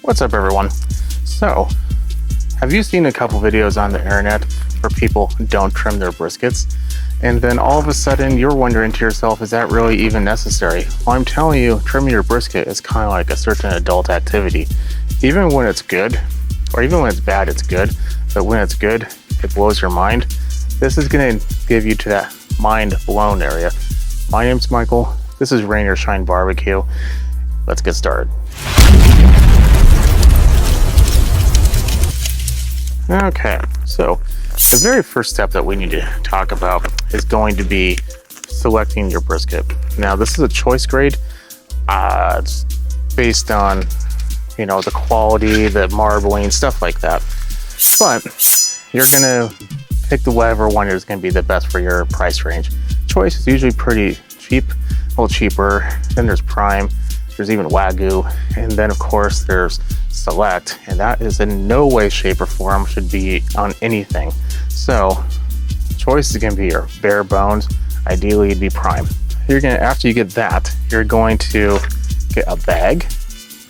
What's up, everyone? So, have you seen a couple videos on the internet where people don't trim their briskets? And then all of a sudden you're wondering to yourself, is that really even necessary? Well, I'm telling you, trimming your brisket is kind of like a certain adult activity. Even when it's good, or even when it's bad, it's good. But when it's good, it blows your mind. This is gonna give you to that mind blown area. My name's Michael. This is Rain or Shine Barbecue. Let's get started. Okay, so the very first step that we need to talk about is going to be selecting your brisket. Now, this is a choice grade. It's based on, the quality, the marbling, stuff like that. But you're gonna pick the whatever one is gonna be the best for your price range. Choice is usually pretty cheap, a little cheaper. Then there's Prime, there's even Wagyu, and then of course there's Select, and that is in no way, shape, or form should be on anything. So choice is gonna be your bare bones. Ideally it'd be Prime. After you get that, you're going to get a bag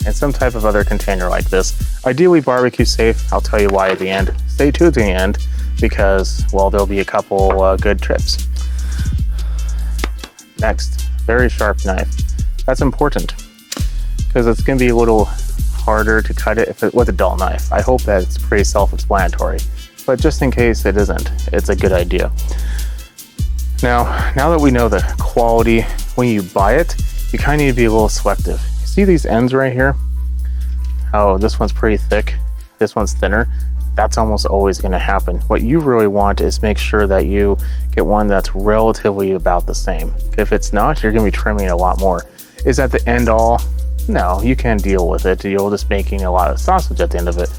and some type of other container like this. Ideally barbecue safe. I'll tell you why at the end. Stay tuned to the end because, well, there'll be a couple good tips. Next, very sharp knife. That's important because it's gonna be a little harder to cut it with a dull knife. I hope that it's pretty self-explanatory, but just in case it isn't, it's a good idea. Now that we know the quality, when you buy it, you kind of need to be a little selective. You see these ends right here? Oh, this one's pretty thick, this one's thinner. That's almost always going to happen. What you really want is make sure that you get one that's relatively about the same. If it's not, you're going to be trimming a lot more. Is that the end all? No, you can deal with it. You'll just making a lot of sausage at the end of it.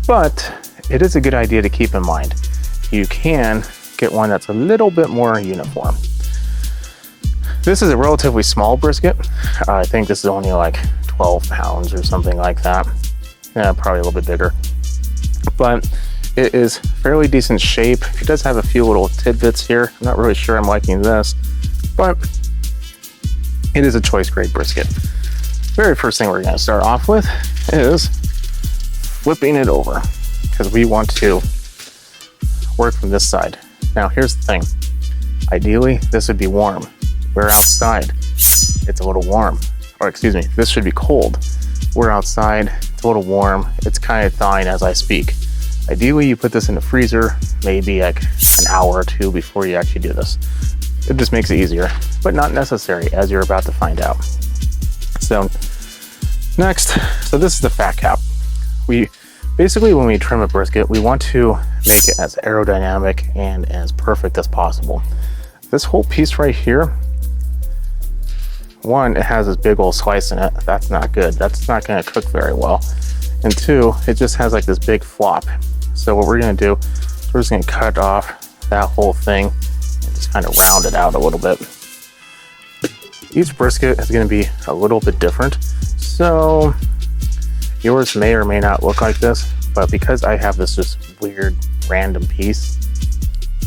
But it is a good idea to keep in mind. You can get one that's a little bit more uniform. This is a relatively small brisket. I think this is only like 12 pounds or something like that. Yeah, probably a little bit bigger. But it is fairly decent shape. It does have a few little tidbits here. I'm not really sure I'm liking this, but it is a choice grade brisket. Very first thing we're going to start off with is flipping it over because we want to work from this side. Now here's the thing. Ideally, this would be warm. We're outside. It's a little warm. Or excuse me, this should be cold. We're outside. It's a little warm. It's kind of thawing as I speak. Ideally, you put this in the freezer, maybe like an hour or two before you actually do this. It just makes it easier, but not necessary, as you're about to find out. So next, so this is the fat cap. We basically, when we trim a brisket, we want to make it as aerodynamic and as perfect as possible. This whole piece right here, one, it has this big old slice in it. That's not good. That's not going to cook very well. And two, it just has like this big flop. So what we're going to do is we're just going to cut off that whole thing and just kind of round it out a little bit. Each brisket is going to be a little bit different. So yours may or may not look like this, but because I have this just weird random piece,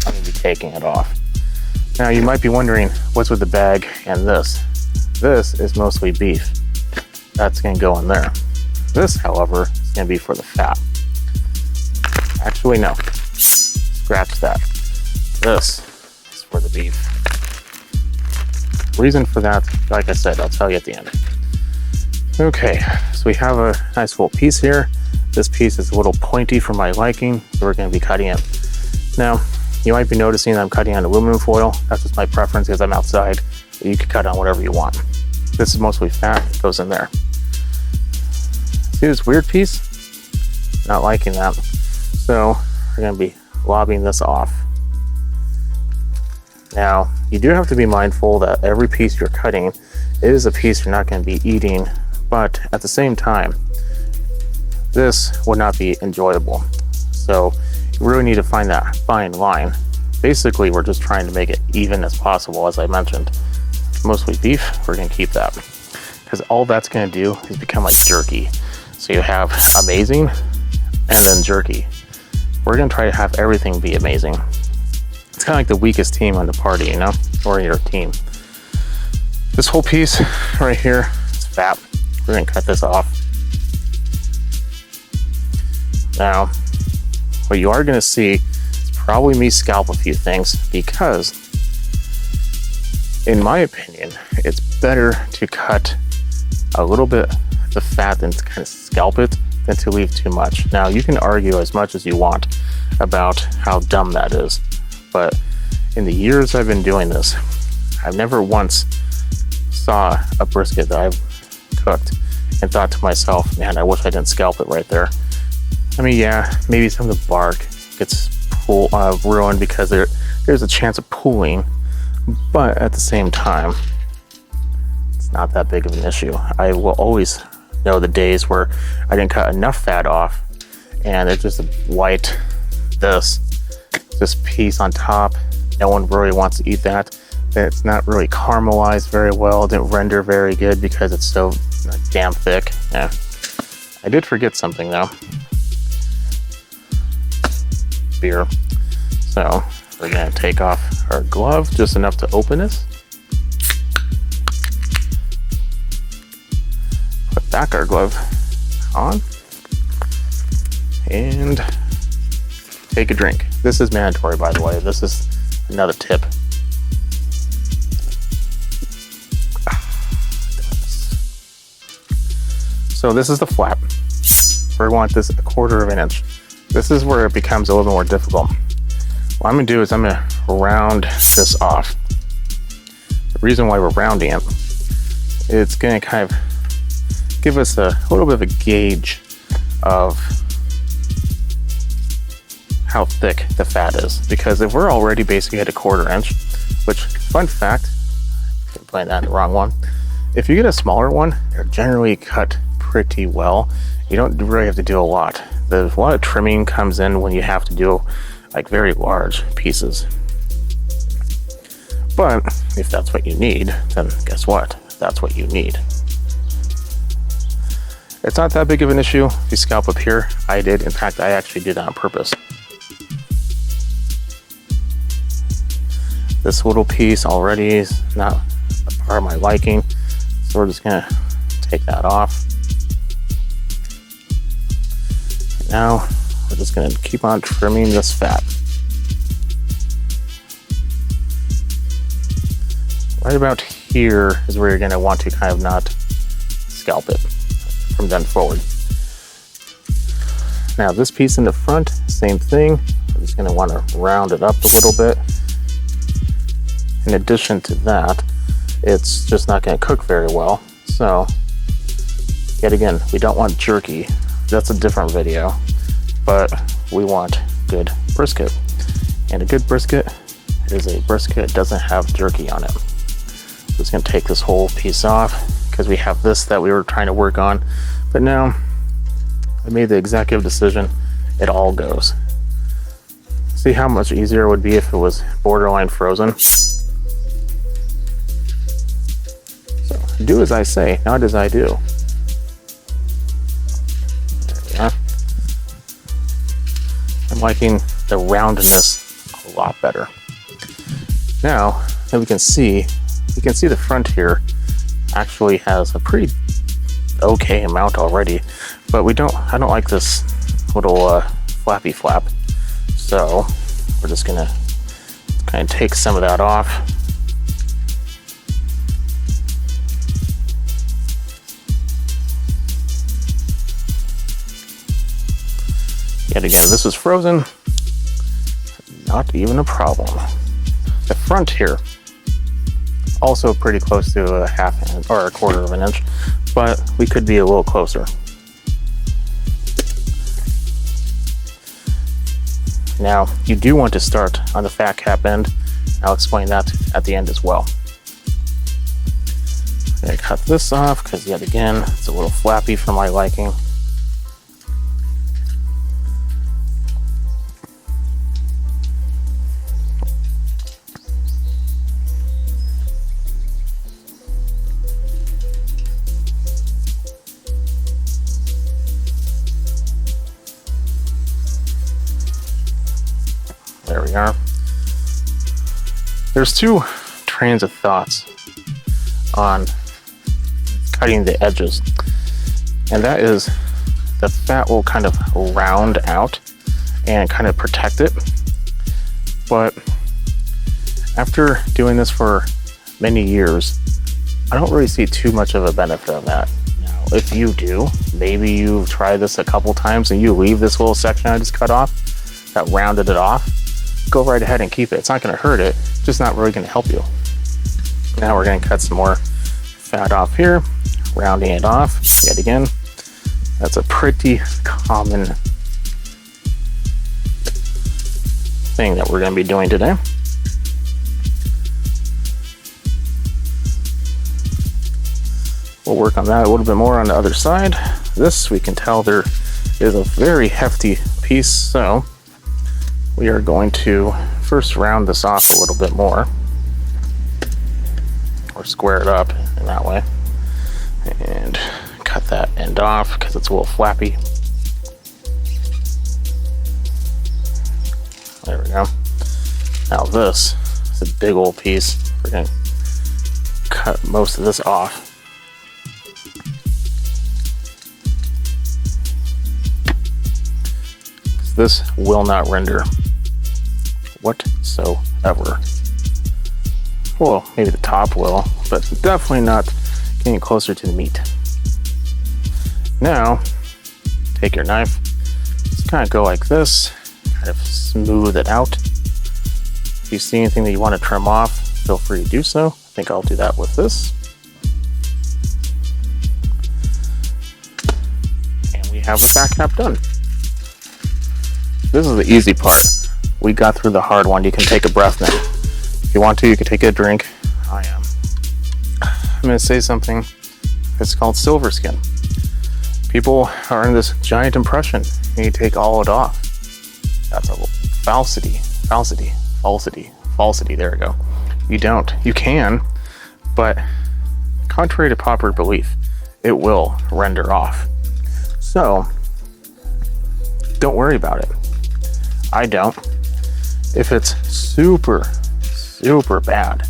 I'm going to be taking it off. Now you might be wondering what's with the bag and this. This is mostly beef. That's going to go in there. This, however, is going to be for the fat. Actually, no. Scratch that. This is for the beef. Reason for that, like I said, I'll tell you at the end. Okay, so we have a nice little piece here. This piece is a little pointy for my liking, so we're going to be cutting it. Now, you might be noticing that I'm cutting on aluminum foil. That's just my preference because I'm outside. You can cut on whatever you want. This is mostly fat, it goes in there. See this weird piece? Not liking that. So we're going to be lobbing this off. Now, you do have to be mindful that every piece you're cutting is a piece you're not going to be eating, but at the same time, this would not be enjoyable. So you really need to find that fine line. Basically, we're just trying to make it even as possible, as I mentioned. Mostly beef, we're going to keep that. Because all that's going to do is become like jerky. So you have amazing and then jerky. We're going to try to have everything be amazing. It's kind of like the weakest team on the party, or your team. This whole piece right here is fat. We're going to cut this off. Now, what you are going to see is probably me scalp a few things, because in my opinion, it's better to cut a little bit of the fat and kind of scalp it than to leave too much. Now, you can argue as much as you want about how dumb that is, but in the years I've been doing this, I've never once saw a brisket that I've cooked and thought to myself, man, I wish I didn't scalp it right there. I mean, yeah, maybe some of the bark gets ruined because there's a chance of pooling, but at the same time, it's not that big of an issue. I will always know the days where I didn't cut enough fat off and it's just a white, this piece on top. No one really wants to eat that. It's not really caramelized very well. It didn't render very good because it's so damn thick. Yeah. I did forget something though. Beer. So we're gonna take off our glove just enough to open this. Put back our glove on and take a drink. This is mandatory, by the way. This is another tip. So this is the flap. We want this 1/4 of an inch. This is where it becomes a little more difficult. What I'm gonna do is I'm gonna round this off. The reason why we're rounding it, it's gonna kind of give us a little bit of a gauge of how thick the fat is. Because if we're already basically at a 1/4 inch, which, fun fact, I'm playing that in the wrong one. If you get a smaller one, they're generally cut pretty well. You don't really have to do a lot. There's a lot of trimming comes in when you have to do like very large pieces. But if that's what you need, then guess what? That's what you need. It's not that big of an issue if you scalp up here. I did. In fact, I actually did that on purpose. This little piece already is not a part of my liking, so we're just gonna take that off. Now we're just going to keep on trimming this fat. Right about here is where you're going to want to kind of not scalp it from then forward. Now this piece in the front, same thing. We're just going to want to round it up a little bit. In addition to that, it's just not going to cook very well. So yet again, we don't want jerky. That's a different video, but we want good brisket. And a good brisket is a brisket that doesn't have jerky on it. I'm just gonna take this whole piece off because we have this that we were trying to work on, but now I made the executive decision, it all goes. See how much easier it would be if it was borderline frozen? So do as I say, not as I do. I'm liking the roundness a lot better. Now that we can see the front here actually has a pretty okay amount already, but I don't like this little flappy flap. So we're just gonna kind of take some of that off. Yet again, this is frozen, not even a problem. The front here, also pretty close to a 1/2 inch or a 1/4 of an inch, but we could be a little closer. Now, you do want to start on the fat cap end. I'll explain that at the end as well. I'm gonna cut this off because yet again, it's a little flappy for my liking. There we are. There's two trains of thoughts on cutting the edges, and that is the fat will kind of round out and kind of protect it. But after doing this for many years, I don't really see too much of a benefit of that. Now, if you do, maybe you've tried this a couple times and you leave this little section I just cut off that rounded it off, go right ahead and keep it. It's not going to hurt it, just not really going to help you. Now we're going to cut some more fat off here, rounding it off yet again. That's a pretty common thing that we're going to be doing today. We'll work on that a little bit more on the other side. This, we can tell there is a very hefty piece, so we are going to first round this off a little bit more, or square it up in that way, and cut that end off because it's a little flappy. There we go. Now this is a big old piece. We're going to cut most of this off. This will not render whatsoever. Well, maybe the top will, but definitely not getting closer to the meat. Now, take your knife, just kind of go like this, kind of smooth it out. If you see anything that you want to trim off, feel free to do so. I think I'll do that with this. And we have a back half done. This is the easy part. We got through the hard one. You can take a breath now. If you want to, you can take a drink. I am. I'm going to say something. It's called silver skin. People are in this giant impression, and you take all it off. That's a falsity. There we go. You don't. You can, but contrary to popular belief, it will render off. So, don't worry about it. I don't. If it's super bad,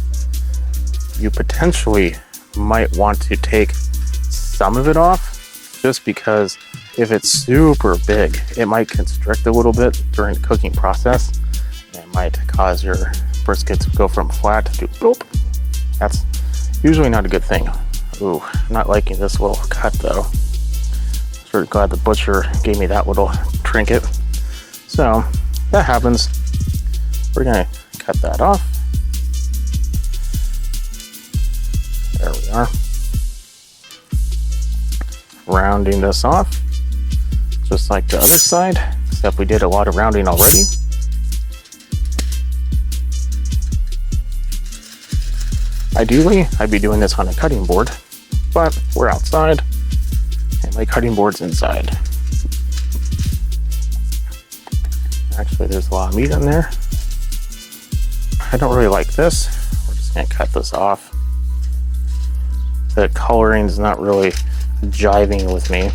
you potentially might want to take some of it off, just because if it's super big, it might constrict a little bit during the cooking process, and it might cause your brisket to go from flat to bloop. That's usually not a good thing. Ooh, I'm not liking this little cut though. Sort of glad the butcher gave me that little trinket. So that happens. We're gonna cut that off. There we are. Rounding this off, just like the other side, except we did a lot of rounding already. Ideally, I'd be doing this on a cutting board, but we're outside, and my cutting board's inside. Actually, there's a lot of meat in there. I don't really like this. We're just gonna cut this off. The coloring is not really jiving with me.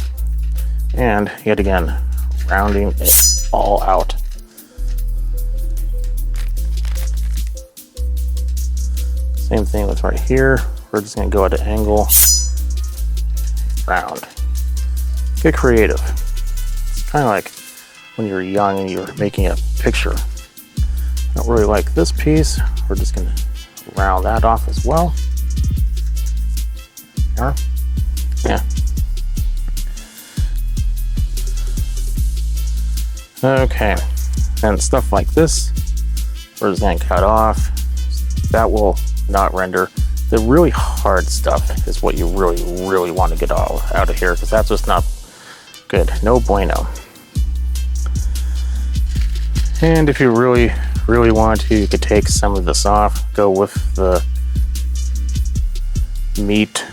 And yet again, rounding it all out. Same thing with right here. We're just gonna go at an angle, round. Get creative. It's kind of like when you're young and you're making a picture. I don't really like this piece. We're just gonna round that off as well. There. Yeah. Okay, and stuff like this, we're just gonna cut off. That will not render. The really hard stuff is what you really want to get out of here, because that's just not good. No bueno. And if you really want to, you could take some of this off, go with the meat.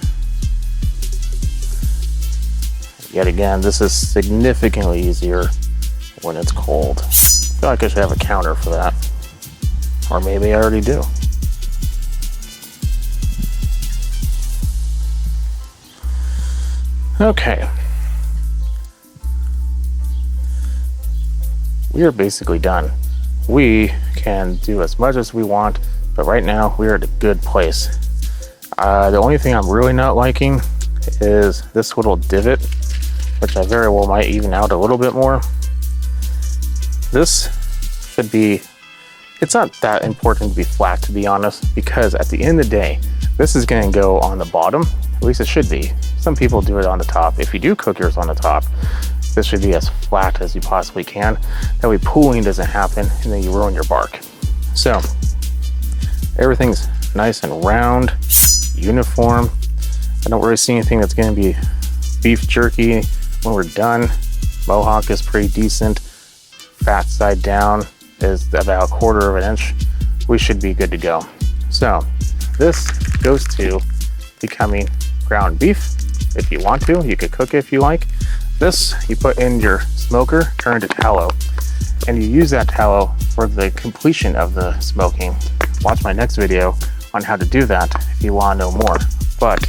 Yet again, this is significantly easier when it's cold. I feel like I should have a counter for that. Or maybe I already do. Okay. We are basically done. We can do as much as we want, but right now we are at a good place. The only thing I'm really not liking is this little divot which I very well might even out a little bit more. This should be, it's not that important to be flat, to be honest, because at the end of the day, this is going to go on the bottom. At least it should be. Some people do it on the top. If you do cook yours on the top, this should be as flat as you possibly can. That way pooling doesn't happen and then you ruin your bark. So everything's nice and round, uniform. I don't really see anything that's going to be beef jerky when we're done. Mohawk is pretty decent. Fat side down is about 1/4 of an inch. We should be good to go. So this goes to becoming ground beef. If you want to, you could cook it if you like. This you put in your smoker, turn to tallow, and you use that tallow for the completion of the smoking. Watch my next video on how to do that if you want to know more. But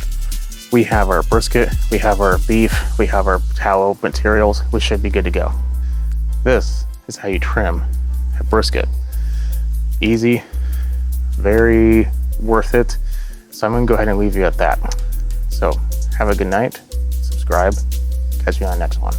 we have our brisket, we have our beef, we have our tallow materials. We should be good to go. This is how you trim a brisket. Easy, very worth it. So I'm gonna go ahead and leave you at that. So have a good night, subscribe, catch you on the next one.